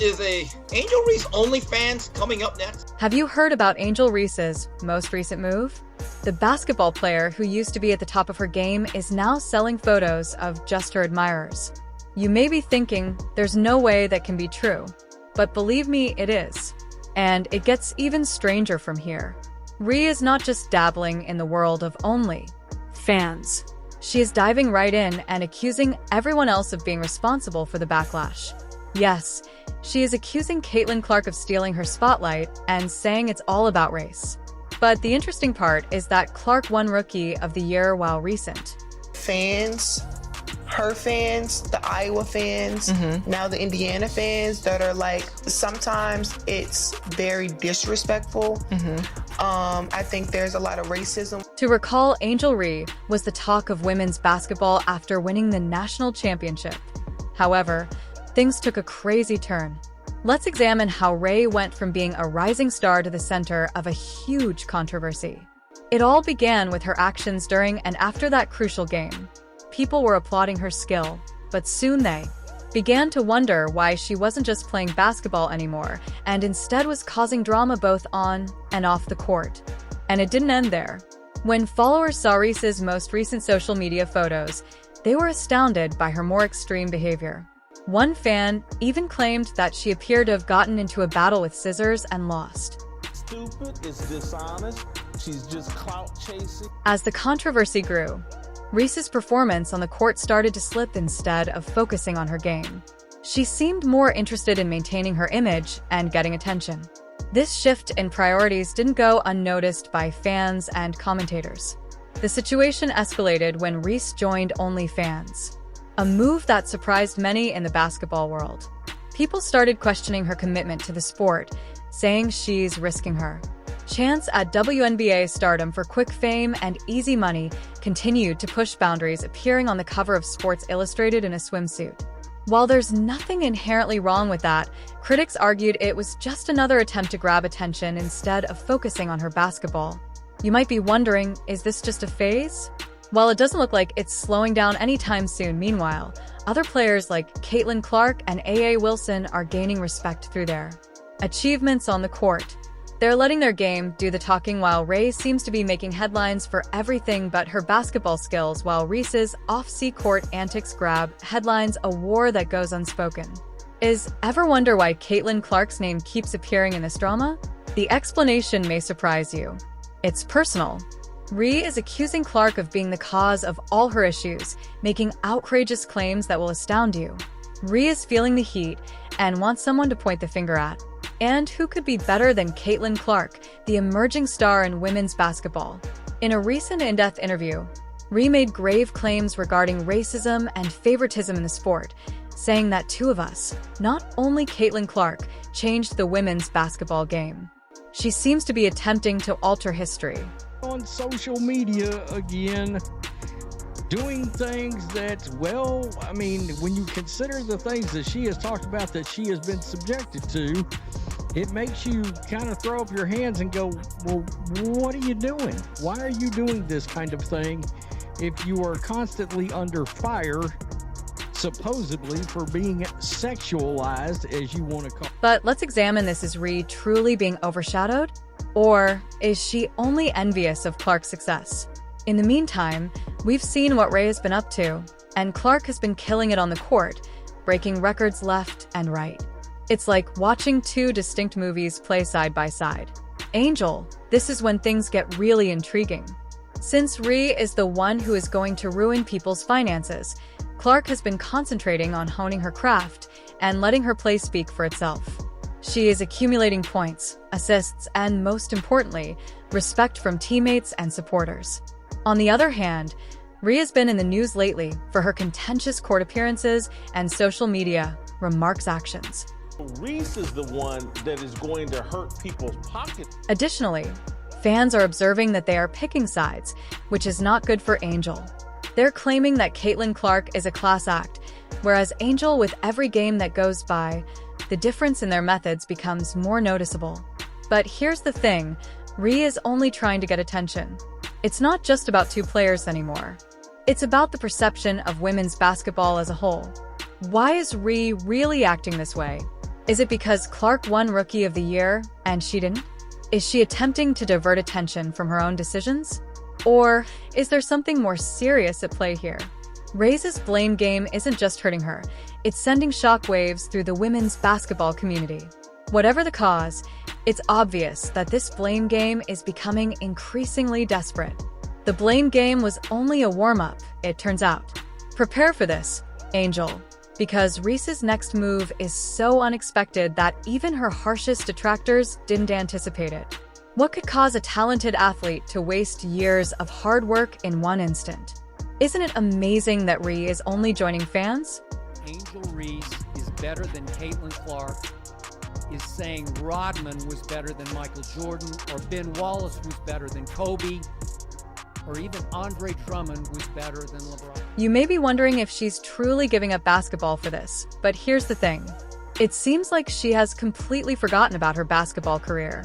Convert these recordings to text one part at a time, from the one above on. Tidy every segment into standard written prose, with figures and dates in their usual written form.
Is a Angel Reese OnlyFans coming up next? Have you heard about Angel Reese's most recent move? The basketball player who used to be at the top of her game is now selling photos of just her admirers. You may be thinking, there's no way that can be true. But believe me, it is. And it gets even stranger from here. Rhea is not just dabbling in the world of OnlyFans. She is diving right in and accusing everyone else of being responsible for the backlash. Yes, she is accusing Caitlin Clark of stealing her spotlight and saying it's all about race. But the interesting part is that Clark won Rookie of the Year while recent. Fans, her fans, the Iowa fans, now the Indiana fans that are like, sometimes it's very disrespectful. I think there's a lot of racism. To recall, Angel Reese was the talk of women's basketball after winning the national championship. However, things took a crazy turn. Let's examine how Ray went from being a rising star to the center of a huge controversy. It all began with her actions during and after that crucial game. People were applauding her skill, but soon they began to wonder why she wasn't just playing basketball anymore, and instead was causing drama both on and off the court. And it didn't end there. When followers saw Reese's most recent social media photos, they were astounded by her more extreme behavior. One fan even claimed that she appeared to have gotten into a battle with scissors and lost. Stupid, it's dishonest, she's just clout chasing. As the controversy grew, Reese's performance on the court started to slip instead of focusing on her game. She seemed more interested in maintaining her image and getting attention. This shift in priorities didn't go unnoticed by fans and commentators. The situation escalated when Reese joined OnlyFans, a move that surprised many in the basketball world. People started questioning her commitment to the sport, saying she's risking her chance at WNBA stardom for quick fame and easy money continued to push boundaries, appearing on the cover of Sports Illustrated in a swimsuit. While there's nothing inherently wrong with that, critics argued it was just another attempt to grab attention instead of focusing on her basketball. You might be wondering, is this just a phase? While it doesn't look like it's slowing down anytime soon, meanwhile, other players like Caitlin Clark and A.A. Wilson are gaining respect through their achievements on the court. They're letting their game do the talking, while Ray seems to be making headlines for everything but her basketball skills, while Reese's off-court antics grab headlines, a war that goes unspoken. Ever wonder why Caitlin Clark's name keeps appearing in this drama? The explanation may surprise you. It's personal. Rhea is accusing Clark of being the cause of all her issues, making outrageous claims that will astound you. Rhea is feeling the heat and wants someone to point the finger at. And who could be better than Caitlin Clark, the emerging star in women's basketball? In a recent in-depth interview, Rhea made grave claims regarding racism and favoritism in the sport, saying that two of us, not only Caitlin Clark, changed the women's basketball game. She seems to be attempting to alter history. On social media again, doing things that, well, I mean, when you consider the things that she has talked about that she has been subjected to, it makes you kind of throw up your hands and go, well, what are you doing? Why are you doing this kind of thing if you are constantly under fire, supposedly for being sexualized, as you want to call it? But let's examine this. Is Rhea truly being overshadowed? Or is she only envious of Clark's success? In the meantime, we've seen what Ray has been up to, and Clark has been killing it on the court, breaking records left and right. It's like watching two distinct movies play side by side. Angel, this is when things get really intriguing. Since Rhea is the one who is going to ruin people's finances, Clark has been concentrating on honing her craft and letting her play speak for itself. She is accumulating points, assists, and most importantly, respect from teammates and supporters. On the other hand, Rhea's been in the news lately for her contentious court appearances and social media remarks actions. Reese is the one that is going to hurt people's pockets. Additionally, fans are observing that they are picking sides, which is not good for Angel. They're claiming that Caitlin Clark is a class act, whereas Angel, with every game that goes by, the difference in their methods becomes more noticeable. But here's the thing, Rhea is only trying to get attention. It's not just about two players anymore. It's about the perception of women's basketball as a whole. Why is Rhea really acting this way? Is it because Clark won Rookie of the Year and she didn't? Is she attempting to divert attention from her own decisions? Or is there something more serious at play here? Reese's blame game isn't just hurting her, it's sending shockwaves through the women's basketball community. Whatever the cause, it's obvious that this blame game is becoming increasingly desperate. The blame game was only a warm-up, it turns out. Prepare for this, Angel, because Reese's next move is so unexpected that even her harshest detractors didn't anticipate it. What could cause a talented athlete to waste years of hard work in one instant? Isn't it amazing that Ree is only joining fans? Angel Reese is better than Caitlin Clark, is saying Rodman was better than Michael Jordan, or Ben Wallace was better than Kobe, or even Andre Drummond was better than LeBron. You may be wondering if she's truly giving up basketball for this, but here's the thing. It seems like she has completely forgotten about her basketball career.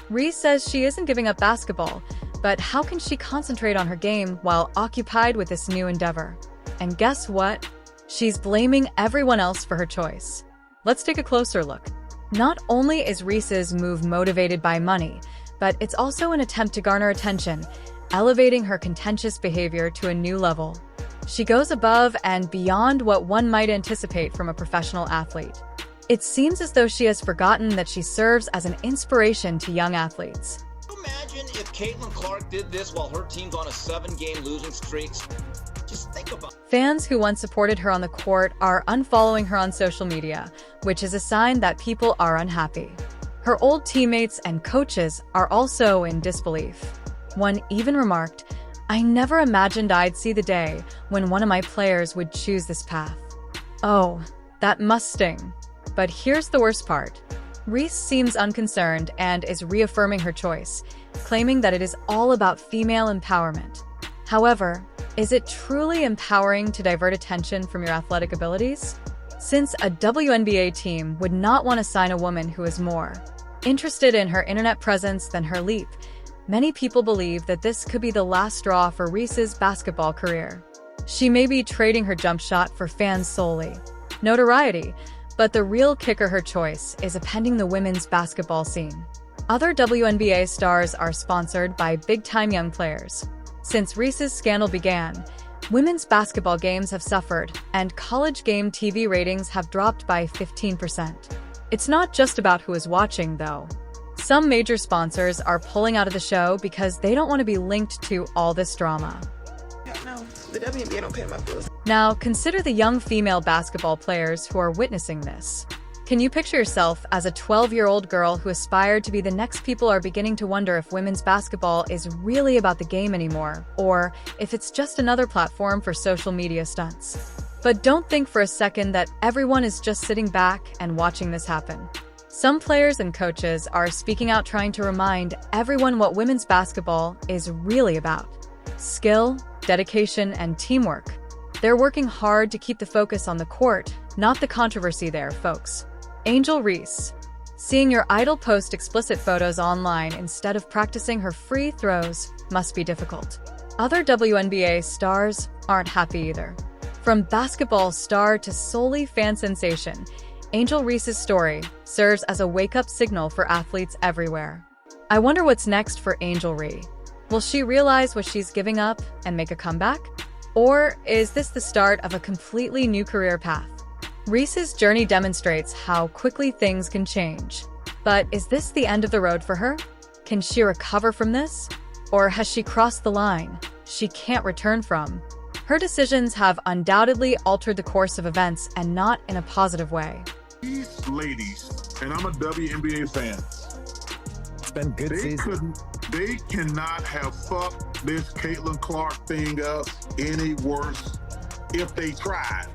Reese says she isn't giving up basketball, but how can she concentrate on her game while occupied with this new endeavor? And guess what? She's blaming everyone else for her choice. Let's take a closer look. Not only is Reese's move motivated by money, but it's also an attempt to garner attention, elevating her contentious behavior to a new level. She goes above and beyond what one might anticipate from a professional athlete. It seems as though she has forgotten that she serves as an inspiration to young athletes. Imagine if Caitlin Clark did this while her team's on a 7-game losing streak. Just think about it. Fans who once supported her on the court are unfollowing her on social media, which is a sign that people are unhappy. Her old teammates and coaches are also in disbelief. One even remarked, "I never imagined I'd see the day when one of my players would choose this path." Oh, that must sting. But here's the worst part. Reese seems unconcerned and is reaffirming her choice, claiming that it is all about female empowerment. However, is it truly empowering to divert attention from your athletic abilities? Since a WNBA team would not want to sign a woman who is more interested in her internet presence than her leap, many people believe that this could be the last straw for Reese's basketball career. She may be trading her jump shot for fans solely, notoriety, but the real kicker her choice is upending the women's basketball scene. Other WNBA stars are sponsored by big-time young players. Since Reese's scandal began, women's basketball games have suffered, and college game TV ratings have dropped by 15%. It's not just about who is watching, though. Some major sponsors are pulling out of the show because they don't want to be linked to all this drama. No, the WNBA don't pay my bills. Now, consider the young female basketball players who are witnessing this. Can you picture yourself as a 12-year-old girl who aspired to be the next? People are beginning to wonder if women's basketball is really about the game anymore, or if it's just another platform for social media stunts. But don't think for a second that everyone is just sitting back and watching this happen. Some players and coaches are speaking out, trying to remind everyone what women's basketball is really about. Skill, dedication, and teamwork. They're working hard to keep the focus on the court, not the controversy there, folks. Angel Reese. Seeing your idol post explicit photos online instead of practicing her free throws must be difficult. Other WNBA stars aren't happy either. From basketball star to solely fan sensation, Angel Reese's story serves as a wake-up signal for athletes everywhere. I wonder what's next for Angel Reese. Will she realize what she's giving up and make a comeback? Or is this the start of a completely new career path? Reese's journey demonstrates how quickly things can change. But is this the end of the road for her? Can she recover from this? Or has she crossed the line she can't return from? Her decisions have undoubtedly altered the course of events, and not in a positive way. These ladies, and I'm a WNBA fan, it's been good season. They cannot have fucked this Caitlin Clark thing up any worse if they tried.